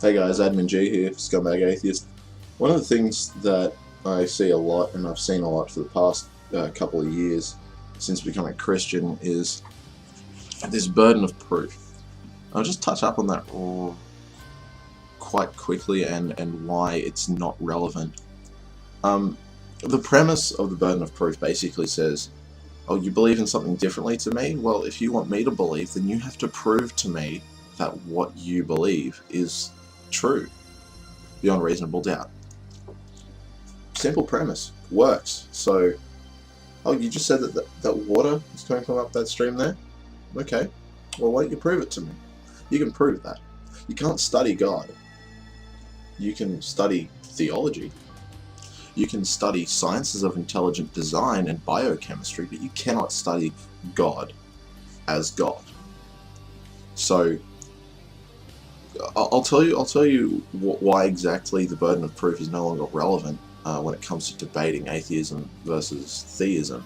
Hey guys, Admin G here, Scumbag Atheist. One of the things that I see a lot, and I've seen a lot for the past couple of years since becoming a Christian, is this burden of proof. I'll just touch up on that quite quickly and why it's not relevant. The premise of the burden of proof basically says, oh, you believe in something differently to me? Well, if you want me to believe, then you have to prove to me that what you believe is true, beyond reasonable doubt. Simple premise, works. So, oh, you just said that water is coming from up that stream there? Okay, well, why don't you prove it to me? You can prove that. You can't study God. You can study theology. You can study sciences of intelligent design and biochemistry, but you cannot study God as God. So, I'll tell you why exactly the burden of proof is no longer relevant when it comes to debating atheism versus theism.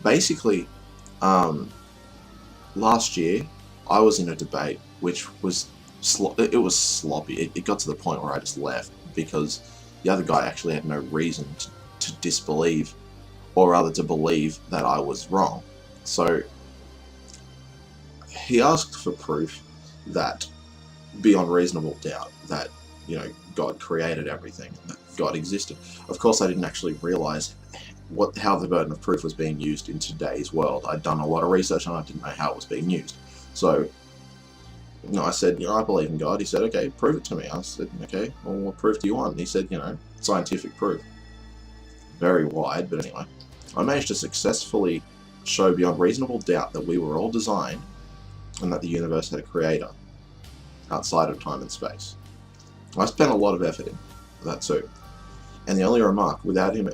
Basically, last year I was in a debate which was sloppy. It got to the point where I just left because the other guy actually had no reason to disbelieve, or rather to believe that I was wrong. So he asked for proof that beyond reasonable doubt that, God created everything, that God existed. Of course, I didn't actually realize how the burden of proof was being used in today's world. I'd done a lot of research and I didn't know how it was being used. So, I said, I believe in God. He said, okay, prove it to me. I said, okay, well, what proof do you want? And he said, scientific proof. Very wide, but anyway. I managed to successfully show beyond reasonable doubt that we were all designed and that the universe had a creator outside of time and space. I spent a lot of effort in that too. And the only remark, without him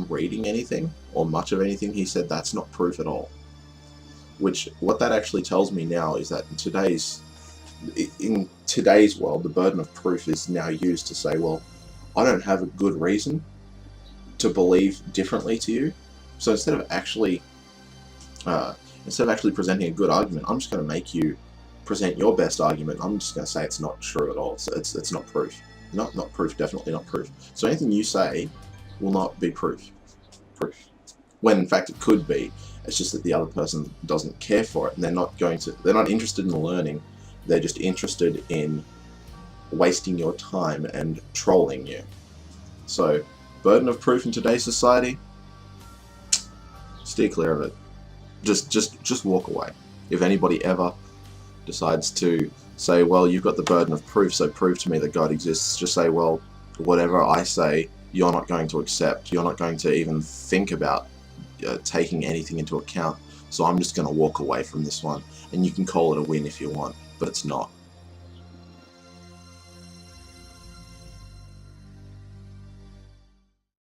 reading anything, or much of anything, he said that's not proof at all. What that actually tells me now is that in today's world, the burden of proof is now used to say, well, I don't have a good reason to believe differently to you. So instead of actually presenting a good argument, I'm just going to make you present your best argument. I'm just going to say it's not true at all. So it's not proof. Not proof, definitely not proof. So anything you say will not be proof. When in fact it could be. It's just that the other person doesn't care for it, and they're not interested in learning. They're just interested in wasting your time and trolling you. So, burden of proof in today's society, steer clear of it. Just walk away. If anybody ever decides to say, well, you've got the burden of proof, so prove to me that God exists, just say, well, whatever I say, you're not going to accept. You're not going to even think about taking anything into account. So I'm just going to walk away from this one. And you can call it a win if you want, but it's not.